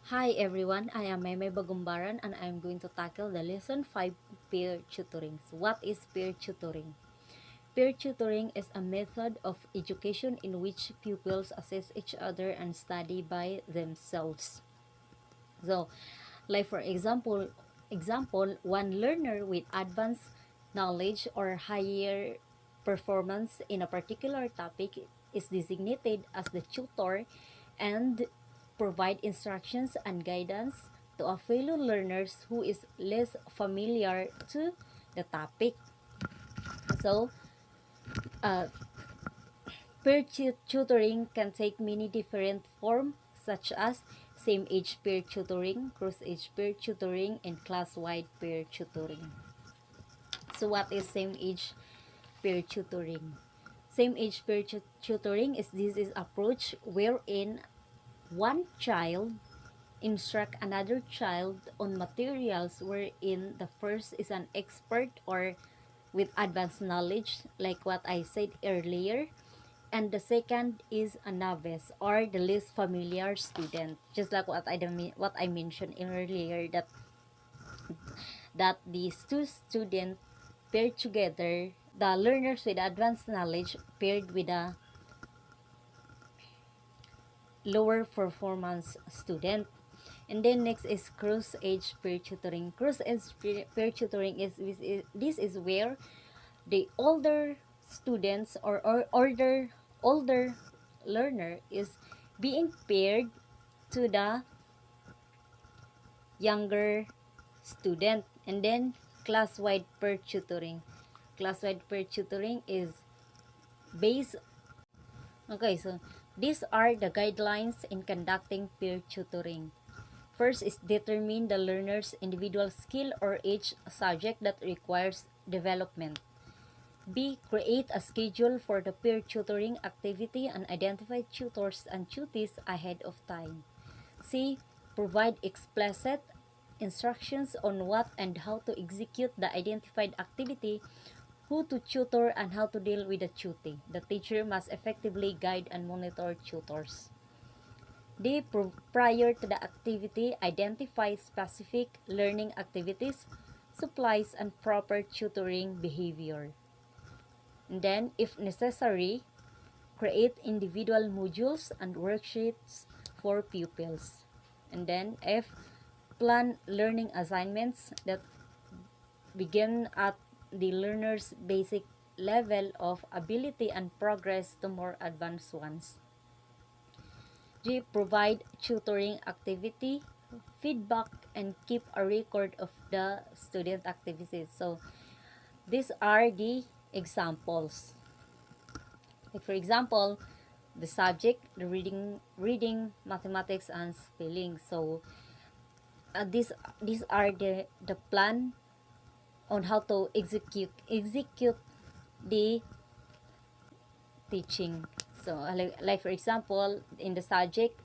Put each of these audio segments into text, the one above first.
Hi everyone, I am Meme Bagumbaran and I am going to tackle the lesson 5 peer tutoring. So what is peer tutoring? Peer tutoring is a method of education in which pupils assess each other and study by themselves. So, like for example, one learner with advanced knowledge or higher performance in a particular topic is designated as the tutor and provide instructions and guidance to a fellow learners who is less familiar to the topic. So, uh, peer tutoring can take many different forms such as same-age peer tutoring, cross-age peer tutoring, and class-wide peer tutoring. So what is same-age peer tutoring? Same-age peer tutoring is this approach wherein one child instruct another child on materials wherein the first is an expert or with advanced knowledge like what I said earlier, and the second is a novice or the least familiar student, just like what I mentioned earlier, that these two students paired together, the learners with advanced knowledge paired with a lower performance student. And then next is cross age peer tutoring. Cross age peer tutoring is where the older students or older learner is being paired to the younger student. And then class-wide peer tutoring. Class-wide peer tutoring is based. Okay, so these are the guidelines in conducting peer tutoring. First is determine the learner's individual skill or each subject that requires development. B. Create a schedule for the peer tutoring activity and identify tutors and tutees ahead of time. C. Provide explicit instructions on what and how to execute the identified activity, who to tutor, and how to deal with the tutee. The teacher must effectively guide and monitor tutors. D. Prior to the activity, identify specific learning activities, supplies, and proper tutoring behavior. And then, if necessary, create individual modules and worksheets for pupils. And then F, plan learning assignments that begin at the learner's basic level of ability and progress to more advanced ones. G, provide tutoring activity, feedback, and keep a record of the student activities. So these are the examples. Like for example, the subject, the reading, mathematics, and spelling. So these are the plan on how to execute the teaching. So like for example, in the subject,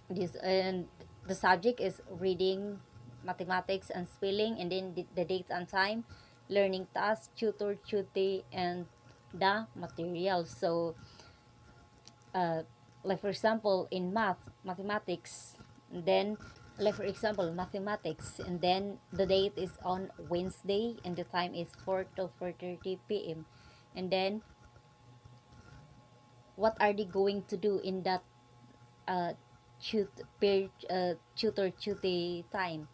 this and the subject is reading, mathematics, and spelling, and then the date and time, learning task, tutor, tutee, and the materials. So like for example in mathematics, and then like for example mathematics, and then the date is on Wednesday and the time is 4 to 4:30 p.m. and then what are they going to do in that uh, tutor tutee time,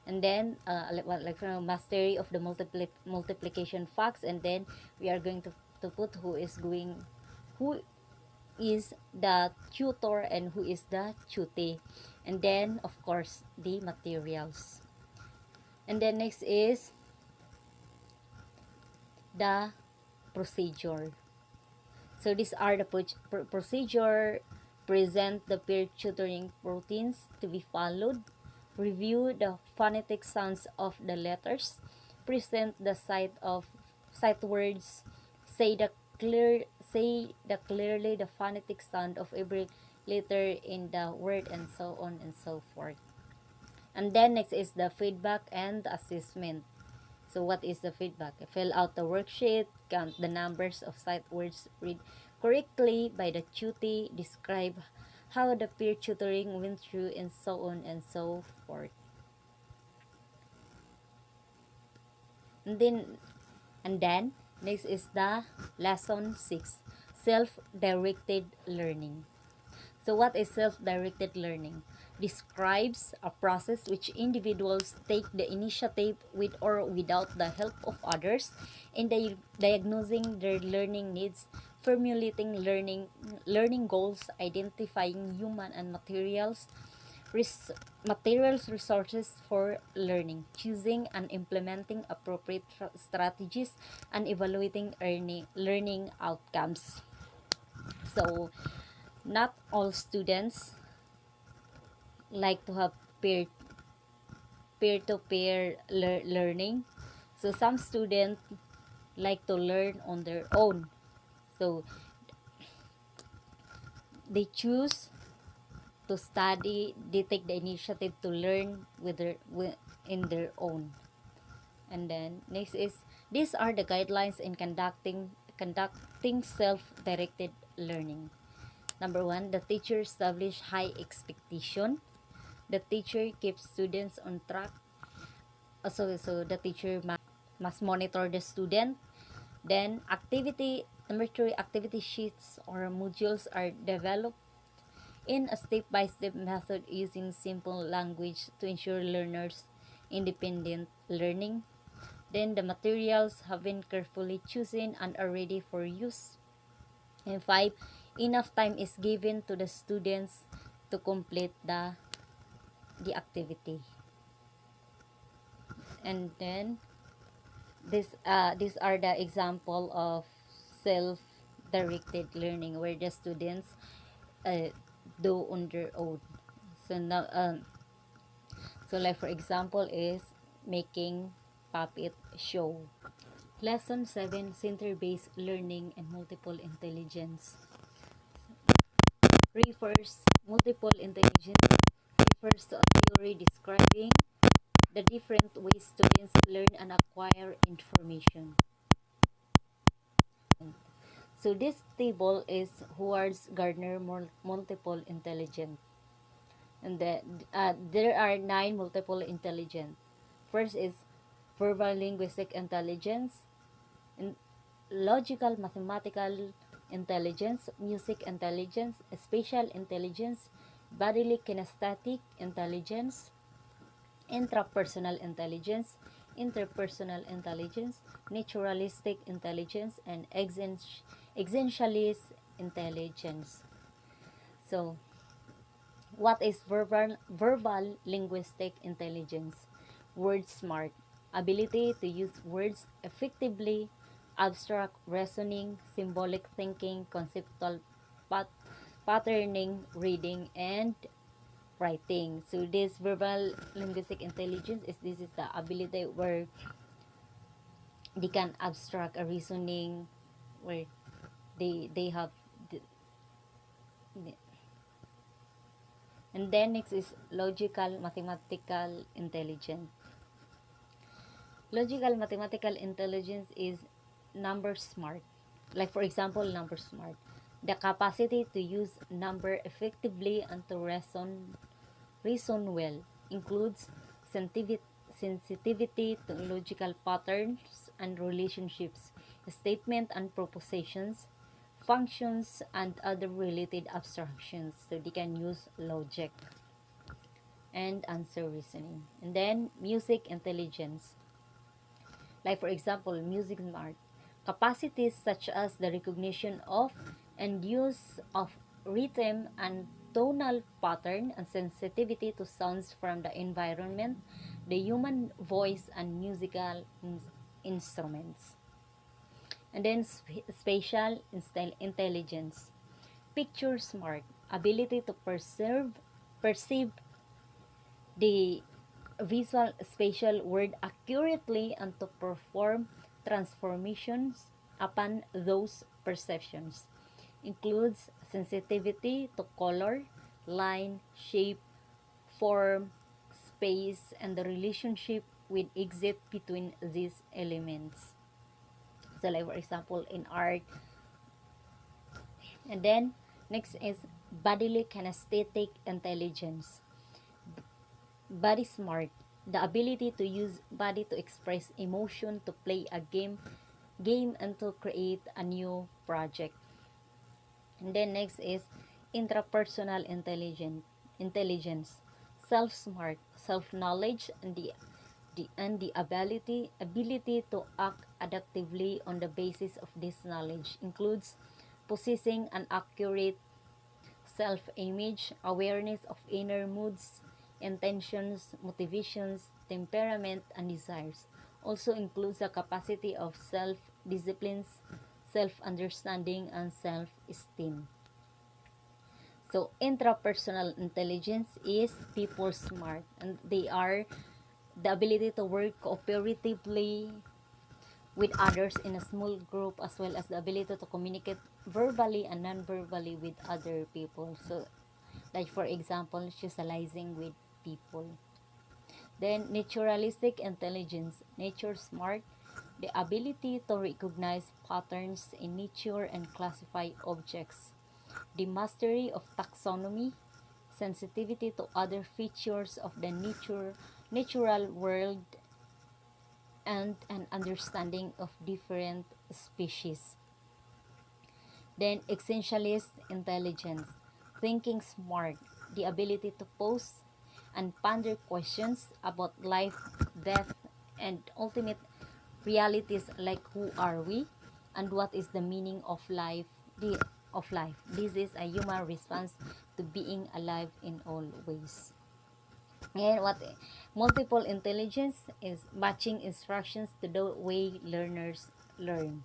and then like from mastery of the multiplication facts, and then we are going to put who is the tutor and who is the tutee, and then of course the materials. And then next is the procedure. So these are the procedure: present the peer tutoring routines to be followed, review the phonetic sounds of the letters, present the sight words, say the clearly the phonetic sound of every letter in the word, and so on and so forth. And then next is the feedback and the assessment. So what is the feedback? Fill out the worksheet, count the numbers of sight words read correctly by the tutee, describe how the peer tutoring went through, and so on and so forth. And then, and then next is the lesson 6, self-directed learning. So what is self-directed learning? Describes a process which individuals take the initiative with or without the help of others in diagnosing their learning needs, formulating learning goals, identifying human and materials resources for learning, choosing and implementing appropriate strategies, and evaluating learning outcomes. So not all students like to have to peer learning. So some students like to learn on their own. So they choose to study, they take the initiative to learn in their own. And then next is, these are the guidelines in conducting self-directed learning. Number 1, the teacher establish high expectation. The teacher keeps students on track. So the teacher must monitor the student. Then number 3, activity sheets or modules are developed in a step-by-step method using simple language to ensure learners independent learning. Then the materials have been carefully chosen and are ready for use. And 5, enough time is given to the students to complete the activity. And then these are the example of self-directed learning where the students uh, do on their own. So now, so like for example is making puppet show. Lesson 7, center-based learning and multiple intelligence. Multiple intelligence refers to a theory describing the different ways students learn and acquire information. So this table is Howard's Gardner multiple intelligence. And there are 9 multiple intelligence. First is verbal linguistic intelligence, in logical mathematical intelligence, music intelligence, spatial intelligence, bodily kinesthetic intelligence, intrapersonal intelligence, interpersonal intelligence, naturalistic intelligence, and existentialist intelligence. So, what is verbal linguistic intelligence? Word smart, ability to use words effectively, abstract reasoning, symbolic thinking, conceptual pat- patterning, reading, and writing. So this verbal linguistic intelligence is the ability where they can abstract a reasoning, where they have the, and then next is logical mathematical intelligence. Logical mathematical intelligence is number smart. Like for example, number smart. The capacity to use number effectively and to reason well includes sensitivity to logical patterns and relationships, statement and propositions, functions, and other related abstractions. So they can use logic and answer reasoning. And then music intelligence. Like for example, music smart. Capacities such as the recognition of and use of rhythm and tonal pattern and sensitivity to sounds from the environment, the human voice, and musical instruments. And then spatial intelligence. Picture smart. Ability to perceive the visual spatial world accurately and to perform transformations upon those perceptions. Includes sensitivity to color, line, shape, form, space, and the relationship with exit between these elements. So like for example in art. And then next is bodily kinesthetic intelligence. Body smart, the ability to use body to express emotion, to play a game and to create a new project. And then next is intrapersonal intelligence, self smart, self knowledge, and the ability to act adaptively on the basis of this knowledge includes possessing an accurate self-image, awareness of inner moods, intentions, motivations, temperament, and desires. Also includes the capacity of self-disciplines, self-understanding, and self-esteem. So, intrapersonal intelligence is people smart, and they are the ability to work cooperatively with others in a small group, as well as the ability to communicate verbally and non-verbally with other people. So, like for example, socializing with people. Then, naturalistic intelligence, nature smart, the ability to recognize patterns in nature and classify objects. The mastery of taxonomy, sensitivity to other features of the natural world, and an understanding of different species. Then, essentialist intelligence, thinking smart, the ability to pose and ponder questions about life, death, and ultimate realities like who are we and what is the meaning of life. This is a human response to being alive in all ways. And what multiple intelligence is matching instructions to the way learners learn.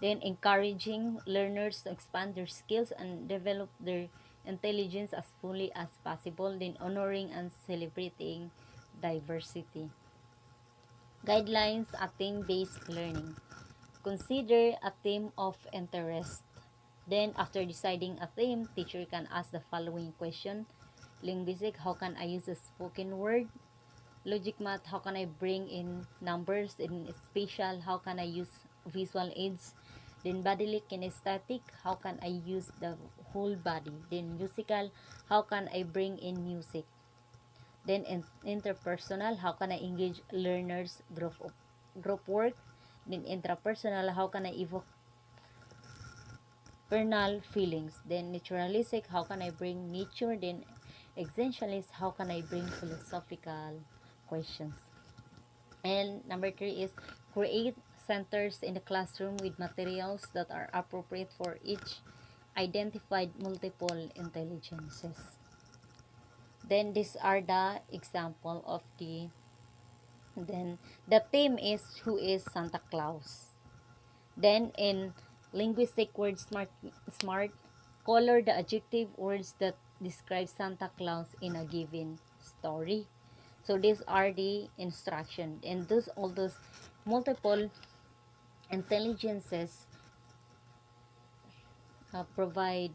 Then encouraging learners to expand their skills and develop their intelligence as fully as possible. Then honoring and celebrating diversity. Guidelines a theme-based learning. Consider a theme of interest. Then after deciding a theme, teacher can ask the following question. Linguistic, how can I use a spoken word? Logic math, how can I bring in numbers? In spatial, how can I use visual aids? Then bodily kinesthetic, how can I use the whole body? Then musical, how can I bring in music? Then interpersonal, how can I engage learners group work? Then intrapersonal, how can I evoke vernal feelings? Then naturalistic, how can I bring nature? Then existentialist, how can I bring philosophical questions? And number 3 is create centers in the classroom with materials that are appropriate for each identified multiple intelligences. Then these are the example of the theme is who is Santa Claus. Then in linguistic word smart, color the adjective words that describe Santa Claus in a given story. So these are the instruction, and all those multiple intelligences provide